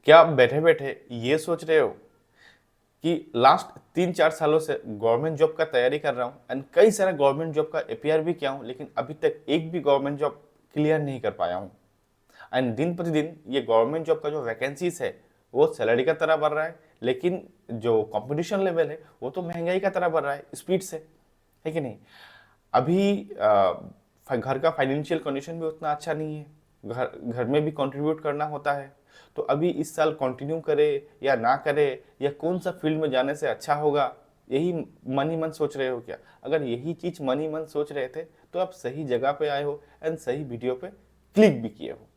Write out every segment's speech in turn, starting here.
क्या आप बैठे बैठे ये सोच रहे हो कि लास्ट 3-4 सालों से गवर्नमेंट जॉब का तैयारी कर रहा हूँ एंड कई सारा गवर्नमेंट जॉब का एपीआर भी किया हूँ, लेकिन अभी तक एक भी गवर्नमेंट जॉब क्लियर नहीं कर पाया हूँ। एंड दिन प्रतिदिन ये गवर्नमेंट जॉब का जो वैकेंसीज है वो सैलरी का तरह बढ़ रहा है, लेकिन जो कंपटीशन लेवल है वो तो महंगाई का तरह बढ़ रहा है स्पीड से, है कि नहीं। अभी घर का फाइनेंशियल कंडीशन भी उतना अच्छा नहीं है, घर घर में भी कंट्रीब्यूट करना होता है। तो अभी इस साल कंटिन्यू करे या ना करे, या कौन सा फील्ड में जाने से अच्छा होगा, यही मन ही मन सोच रहे हो क्या? अगर यही चीज मन ही मन सोच रहे थे तो आप सही जगह पे आए हो एंड सही वीडियो पे क्लिक भी किए हो।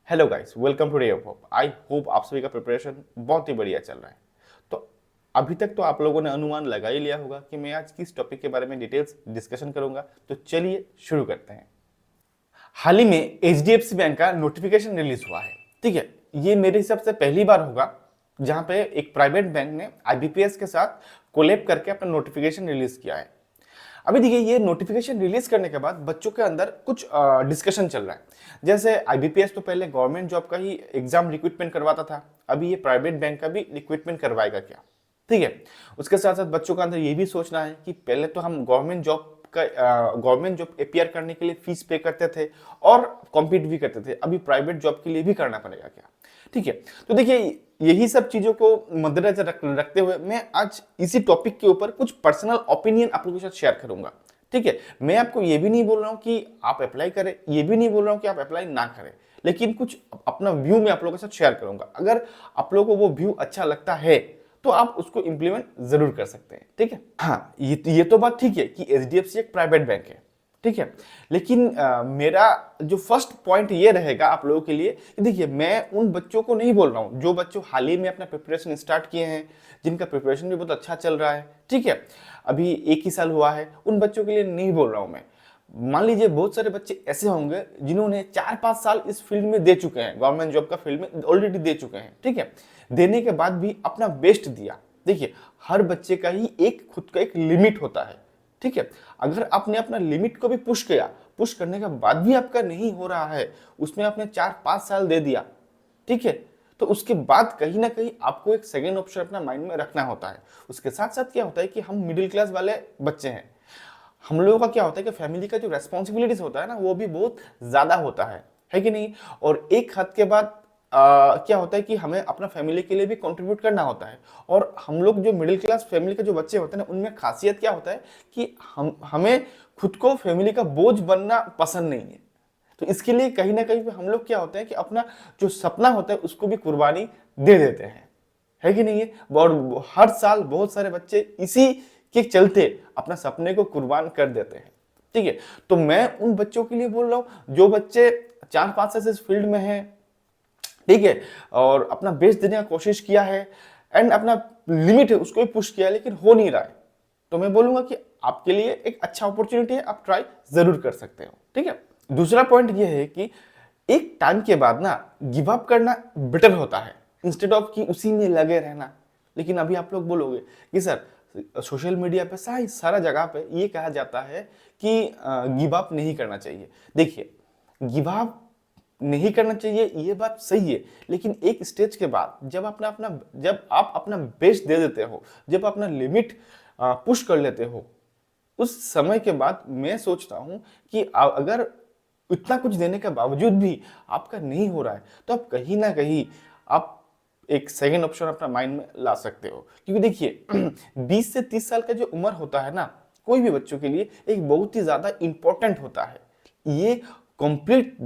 Hello guys, welcome to Ray of Hope. I hope आप सभी का प्रिपरेशन बहुत ही बढ़िया चल रहा है। तो अभी तक तो आप लोगों ने अनुमान लगा ही लिया होगा कि मैं आज किस टॉपिक के बारे में डिटेल्स डिस्कशन करूंगा। तो चलिए शुरू करते हैं। हाल ही में एचडीएफसी बैंक का नोटिफिकेशन रिलीज हुआ है। ठीक है, ये मेरे हिसाब से पहली बार होगा जहां पे एक प्राइवेट बैंक ने आईबीपीएस के साथ कोलैब करके अपना नोटिफिकेशन रिलीज किया है। अभी देखिए, ये नोटिफिकेशन रिलीज करने के बाद बच्चों के अंदर कुछ डिस्कशन चल रहा है। जैसे आईबीपीएस तो पहले गवर्नमेंट जॉब का ही एग्जाम रिक्रूटमेंट करवाता था, अभी ये प्राइवेट बैंक का भी रिक्रूटमेंट करवाएगा क्या? ठीक है। उसके साथ साथ बच्चों का अंदर ये भी सोचना है कि पहले तो हम गवर्नमेंट जॉब अपियर करने के लिए फीस पे करते थे और कॉम्पीट भी करते थे, अभी प्राइवेट जॉब के लिए भी करना पड़ेगा क्या? ठीक है। तो देखिए, यही सब चीजों को मद्देनजर रखते हुए मैं आज इसी टॉपिक के ऊपर कुछ पर्सनल ओपिनियन आप लोगों के साथ शेयर करूंगा। ठीक है, मैं आपको ये भी नहीं बोल रहा हूं कि आप अप्लाई करें, ये भी नहीं बोल रहा हूं कि आप अप्लाई ना करें, लेकिन कुछ अपना व्यू मैं आप लोगों के साथ शेयर करूंगा। अगर आप लोगों को वो व्यू अच्छा लगता है तो आप उसको इंप्लीमेंट जरूर कर सकते हैं। ठीक है, हाँ, ये तो बात ठीक है कि एचडीएफसी एक प्राइवेट बैंक है। ठीक है, लेकिन मेरा जो फर्स्ट पॉइंट ये रहेगा आप लोगों के लिए कि देखिए, मैं उन बच्चों को नहीं बोल रहा हूँ जो बच्चों हाल ही में अपना प्रिपरेशन स्टार्ट किए हैं, जिनका प्रिपरेशन भी बहुत अच्छा चल रहा है। ठीक है, अभी एक ही साल हुआ है, उन बच्चों के लिए नहीं बोल रहा हूँ मैं। मान लीजिए बहुत सारे बच्चे ऐसे होंगे जिन्होंने 4-5 साल इस फील्ड में दे चुके हैं, गवर्नमेंट जॉब का फील्ड में ऑलरेडी दे चुके हैं। ठीक है, देने के बाद भी अपना बेस्ट दिया। देखिए, हर बच्चे का ही एक खुद का एक लिमिट होता है। ठीक है, अगर आपने अपना लिमिट को भी पुश किया, पुश करने के बाद भी आपका नहीं हो रहा है, उसमें आपने 4-5 साल दे दिया, ठीक है, तो उसके बाद कहीं ना कहीं आपको एक सेकेंड ऑप्शन अपना माइंड में रखना होता है। उसके साथ साथ क्या होता है कि हम मिडिल क्लास वाले बच्चे हैं, हम लोगों का क्या होता है कि फैमिली का जो रेस्पॉन्सिबिलिटीज होता है ना, वो भी बहुत ज्यादा होता है कि नहीं। और एक हद के बाद क्या होता है कि हमें अपना फैमिली के लिए भी कंट्रीब्यूट करना होता है। और हम लोग जो मिडिल क्लास फैमिली के जो बच्चे होते हैं ना, उनमें खासियत क्या होता है कि हमें खुद को फैमिली का बोझ बनना पसंद नहीं है। तो इसके लिए कहीं ना कहीं हम लोग क्या होते हैं कि अपना जो सपना होता है उसको भी कुर्बानी दे देते हैं, है कि नहीं है। और हर साल बहुत सारे बच्चे इसी के चलते अपना सपने को कुर्बान कर देते हैं। ठीक है, तो मैं उन बच्चों के लिए बोल रहा हूं जो बच्चे 4-5 साल से इस फील्ड में हैं, ठीक है, और अपना बेस्ट देने का कोशिश किया है एंड अपना लिमिट है उसको भी पुश किया है, लेकिन हो नहीं रहा है, तो मैं बोलूंगा कि आपके लिए एक अच्छा अपॉर्चुनिटी है, आप ट्राई जरूर कर सकते हो। ठीक है, दूसरा पॉइंट ये है कि एक टाइम के बाद ना गिव अप करना बेटर होता है इंस्टेड ऑफ कि उसी में लगे रहना। लेकिन अभी आप लोग बोलोगे कि सर, सोशल मीडिया पे सारा जगह पे ये कहा जाता है कि गिव अप नहीं करना चाहिए। देखिए, गिव अप नहीं करना चाहिए, ये बात सही है, लेकिन एक स्टेज के बाद जब आप अपना बेस्ट दे देते हो, जब अपना लिमिट पुश कर लेते हो, उस समय के बाद मैं सोचता हूं कि अगर इतना कुछ देने के बावजूद भी आपका नहीं हो रहा है, तो आप कहीं ना कहीं आप एक सेकेंड ऑप्शन अपना माइंड में ला सकते हो। क्योंकि देखिए 20 से 30 साल का जो उम्र होता है ना, कोई भी बच्चों के लिए एक बहुत ही ज्यादा इंपॉर्टेंट होता है। ये कंप्लीट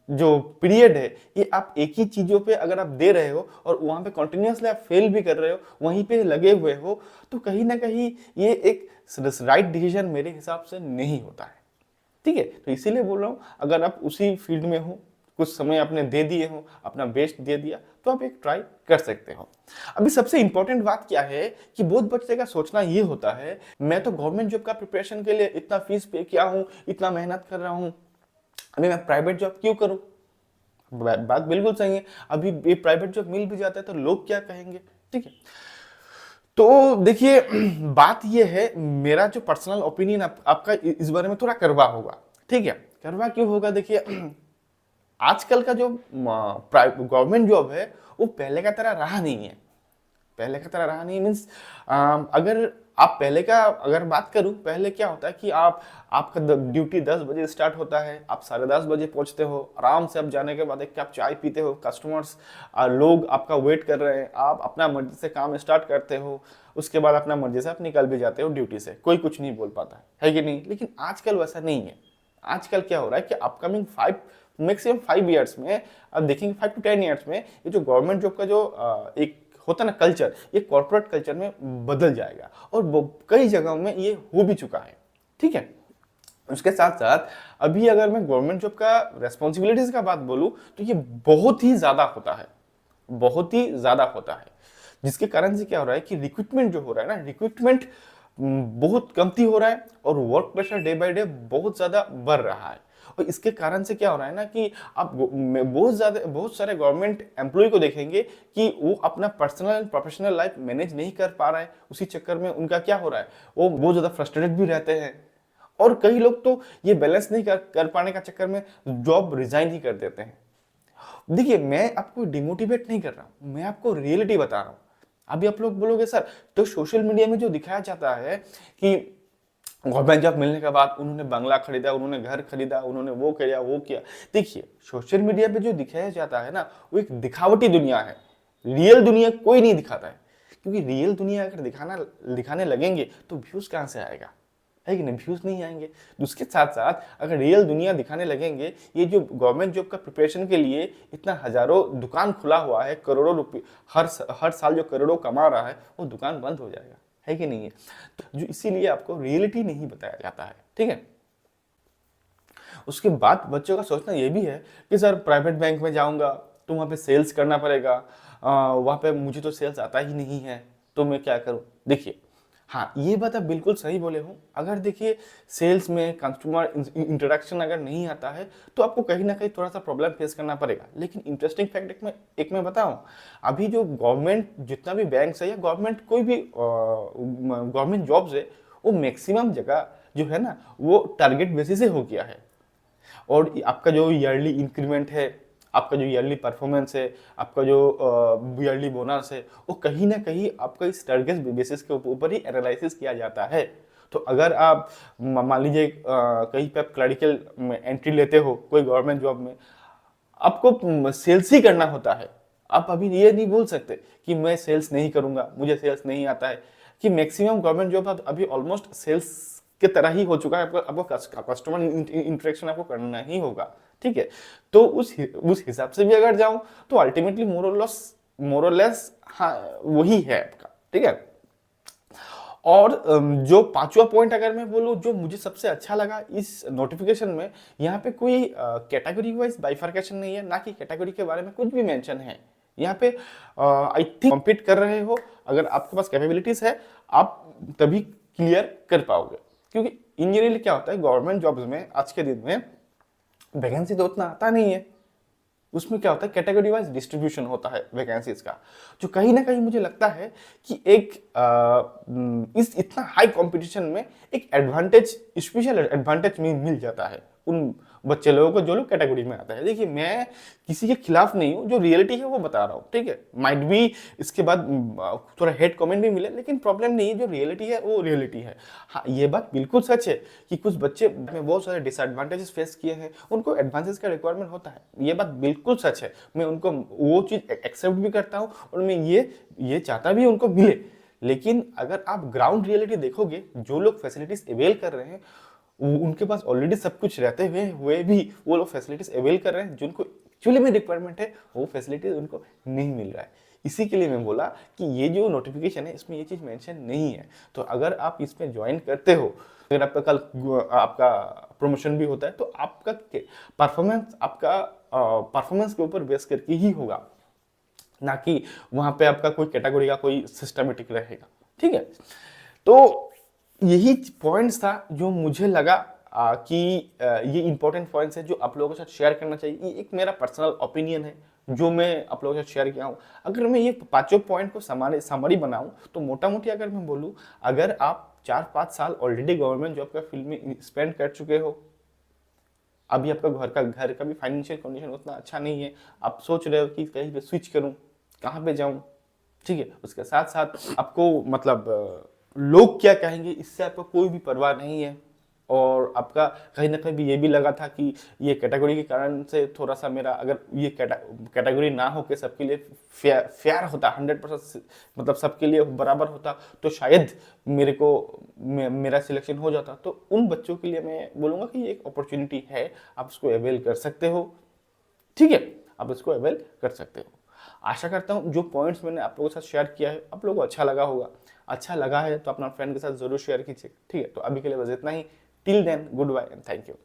जो पीरियड है, ये आप एक ही चीजों पे अगर आप दे रहे हो और वहां पे कंटिन्यूअसली आप फेल भी कर रहे हो, वहीं पे लगे हुए हो, तो कहीं ना कहीं ये एक राइट डिसीजन मेरे हिसाब से नहीं होता है। ठीक है, तो इसीलिए बोल रहा हूं, अगर आप उसी फील्ड में हो, कुछ समय आपने दे दिए हो, अपना बेस्ट दे दिया, तो आप एक ट्राई कर सकते हो। अभी सबसे इंपॉर्टेंट बात क्या है कि बहुत बच्चे का सोचना ये होता है, मैं तो गवर्नमेंट जॉब का प्रिपरेशन के लिए इतना फीस पे किया हूं, इतना मेहनत कर रहा हूं, अभी मैं प्राइवेट जॉब क्यों करूं? बात बिल्कुल सही है। अभी ये प्राइवेट जॉब मिल भी जाता है तो लोग क्या कहेंगे? ठीक है, तो देखिए बात ये है, मेरा जो पर्सनल ओपिनियन आपका इस बारे में थोड़ा करवा होगा। ठीक है, करवा क्यों होगा? देखिए आजकल का जो गवर्नमेंट जॉब है वो पहले का तरह रहा नहीं है। पहले की तरह रहा नहीं मीन्स, अगर आप पहले का अगर बात करूं, पहले क्या होता है कि आपका ड्यूटी 10 बजे स्टार्ट होता है, आप 10:30 बजे पहुंचते हो, आराम से आप जाने के बाद एक कप चाय पीते हो, कस्टमर्स लोग आपका वेट कर रहे हैं, आप अपना मर्जी से काम स्टार्ट करते हो, उसके बाद अपना मर्जी से आप निकल भी जाते हो ड्यूटी से, कोई कुछ नहीं बोल पाता है कि नहीं। लेकिन आजकल वैसा नहीं है। आजकल क्या हो रहा है कि अपकमिंग 5 में अब देखेंगे, 5 to 10 ईयर्स में ये जो गवर्नमेंट जॉब का जो एक होता ना कल्चर, ये कॉर्पोरेट कल्चर में बदल जाएगा और कई जगहों में ये हो भी चुका है। ठीक है, उसके साथ साथ अभी अगर मैं गवर्नमेंट जॉब का रेस्पॉन्सिबिलिटीज का बात बोलूं तो ये बहुत ही ज्यादा होता है, बहुत ही ज्यादा होता है, जिसके कारण से क्या हो रहा है कि रिक्रूटमेंट जो हो रहा है ना, रिक्रूटमेंट बहुत कमती हो रहा है और work pressure day by day बहुत ज्यादा बढ़ रहा है। और इसके कारण से क्या हो रहा है ना कि आप बहुत सारे गवर्नमेंट एम्प्लॉय को देखेंगे कि वो अपना personal and professional life manage नहीं कर पा रहा है। उसी चक्कर में उनका क्या हो रहा है, वो बहुत ज्यादा फ्रस्ट्रेटेड भी रहते हैं और कई लोग तो ये बैलेंस नहीं कर पाने का चक्कर में जॉब रिजाइन ही कर देते हैं। देखिए, मैं आपको डिमोटिवेट नहीं कर रहा हूं, मैं आपको रियलिटी बता रहा हूं। अभी आप लोग बोलोगे सर, तो सोशल मीडिया में जो दिखाया जाता है कि गवर्नमेंट जॉब मिलने के बाद उन्होंने बंगला खरीदा, उन्होंने घर खरीदा, उन्होंने वो किया वो किया। देखिए, सोशल मीडिया पे जो दिखाया जाता है ना, वो एक दिखावटी दुनिया है। रियल दुनिया कोई नहीं दिखाता है, क्योंकि रियल दुनिया अगर दिखाने लगेंगे तो व्यूज कहां से आएगा, है कि नहीं, व्यूज नहीं आएंगे। उसके साथ साथ अगर रियल दुनिया दिखाने लगेंगे, ये जो गवर्नमेंट जॉब का प्रिपरेशन के लिए इतना हजारों दुकान खुला हुआ है, करोड़ों रुपये हर साल जो करोड़ों कमा रहा है, वो दुकान बंद हो जाएगा, है कि नहीं है। तो जो इसीलिए आपको रियलिटी नहीं बताया जाता है। ठीक है, उसके बाद बच्चों का सोचना ये भी है कि सर प्राइवेट बैंक में जाऊंगा तो वहां पे सेल्स करना पड़ेगा, वहां पे मुझे तो सेल्स आता ही नहीं है, तो मैं क्या करूं। देखिए, हाँ, ये बात आप बिल्कुल सही बोले हो। अगर देखिए सेल्स में कस्टमर इंटरेक्शन अगर नहीं आता है तो आपको कहीं ना कहीं थोड़ा सा प्रॉब्लम फेस करना पड़ेगा। लेकिन इंटरेस्टिंग फैक्ट एक मैं बताऊं, अभी जो गवर्नमेंट जितना भी बैंक है या गवर्नमेंट कोई भी गवर्नमेंट जॉब्स है, वो मैक्सिमम जगह जो है ना वो टारगेट बेसिस से हो गया है। और आपका जो ईयरली इंक्रीमेंट है, आपका जो ईयरली परफॉर्मेंस है, आपका जो ईयरली बोनस है, वो कहीं ना कहीं आपका इस टारगेट बेसिस के ऊपर ही एनालिसिस किया जाता है। तो अगर आप मान लीजिए कहीं पे आप क्लरिकल एंट्री लेते हो कोई गवर्नमेंट जॉब में, आपको सेल्स ही करना होता है। आप अभी ये नहीं बोल सकते कि मैं सेल्स नहीं करूंगा, मुझे सेल्स नहीं आता है, कि मैक्सिमम गवर्नमेंट जॉब अभी ऑलमोस्ट सेल्स के तरह ही हो चुका है। आपको कस्टमर इंटरेक्शन आपको करना ही होगा। ठीक है, तो उस हिसाब से भी अगर जाऊं तो अल्टीमेटली मोर और लेस हाँ वही है आपका। ठीक है, और जो पांचवा पॉइंट अगर मैं बोलूं जो मुझे सबसे अच्छा लगा इस नोटिफिकेशन में, यहाँ पे कोई कैटेगरी वाइज बाइफर्केशन नहीं है, ना कि कैटेगरी के बारे में कुछ भी मेंशन है। यहाँ पे आई थिंक कॉम्पीट कर रहे हो, अगर आपके पास कैपेबिलिटीज है आप तभी क्लियर कर पाओगे। क्योंकि इंजीनियरिंग क्या होता है, गवर्नमेंट जॉब्स में आज के दिन में वैकेंसी तो उतना आता नहीं है। उसमें क्या होता है, कैटेगरी वाइज डिस्ट्रीब्यूशन होता है वैकेंसीज का, जो कहीं ना कहीं मुझे लगता है कि एक इस इतना हाई कंपटीशन में एक एडवांटेज, स्पेशल एडवांटेज मिल जाता है उन बच्चे लोगों को जो लोग कैटेगरी में आता है। देखिए, मैं किसी के खिलाफ नहीं हूँ, जो रियलिटी है वो बता रहा हूँ। ठीक है, माइट बी इसके बाद थोड़ा हेड कमेंट भी मिले, लेकिन प्रॉब्लम नहीं है, जो रियलिटी है वो रियलिटी है। हाँ, ये बात बिल्कुल सच है कि कुछ बच्चे में बहुत सारे डिसएडवांटेजेस फेस किए हैं, उनको एडवांसेस का रिक्वायरमेंट होता है, ये बात बिल्कुल सच है। मैं उनको वो चीज़ एक्सेप्ट भी करता हूँ और मैं ये चाहता भी उनको मिले। लेकिन अगर आप ग्राउंड रियलिटी देखोगे, जो लोग फैसिलिटीज अवेल कर रहे हैं उनके पास ऑलरेडी सब कुछ रहते हुए भी वो लोग फैसिलिटीज अवेल कर रहे हैं, जिनको एक्चुअली में रिक्वायरमेंट है वो फैसिलिटीज उनको नहीं मिल रहा है। इसी के लिए मैं बोला कि ये जो नोटिफिकेशन है इसमें ये चीज़ मेंशन नहीं है। तो अगर आप इसमें ज्वाइन करते हो, अगर आपका कल आपका प्रमोशन भी होता है तो आपका परफॉर्मेंस के ऊपर बेस करके ही होगा, ना कि वहां पे आपका कोई कैटेगरी का कोई सिस्टमेटिक रहेगा। ठीक है, तो यही पॉइंट्स था जो मुझे लगा कि ये इंपॉर्टेंट पॉइंट्स है जो आप लोगों के साथ शेयर करना चाहिए। ये एक मेरा पर्सनल ओपिनियन है जो मैं आप लोगों के साथ शेयर किया हूँ। अगर मैं ये पांचों पॉइंट को समरी बनाऊं तो मोटा मोटी अगर मैं बोलूं, अगर आप 4-5 साल ऑलरेडी गवर्नमेंट जॉब का फील्ड में स्पेंड कर चुके हो, अभी आपका घर का भी फाइनेंशियल कंडीशन उतना अच्छा नहीं है, आप सोच रहे हो कि कहीं पे स्विच करूं, कहाँ पे जाऊं, ठीक है। उसके साथ साथ आपको मतलब लोग क्या कहेंगे इससे आपको कोई भी परवाह नहीं है, और आपका कहीं ना कहीं भी ये भी लगा था कि ये कैटेगरी के कारण से थोड़ा सा मेरा, अगर ये कैटेगरी ना हो के सबके लिए फेयर होता, 100% मतलब सबके लिए बराबर होता, तो शायद मेरा सिलेक्शन हो जाता। तो उन बच्चों के लिए मैं बोलूँगा कि ये एक अपॉर्चुनिटी है, आप उसको अवेल कर सकते हो, ठीक है, आप इसको अवेल कर सकते हो। आशा करता हूँ जो पॉइंट्स मैंने आप लोगों के साथ शेयर किया है आप लोगों को अच्छा लगा होगा। अच्छा लगा है तो अपना फ्रेंड के साथ जरूर शेयर कीजिए, ठीक है। तो अभी के लिए बस इतना ही। Till then good bye and thank you.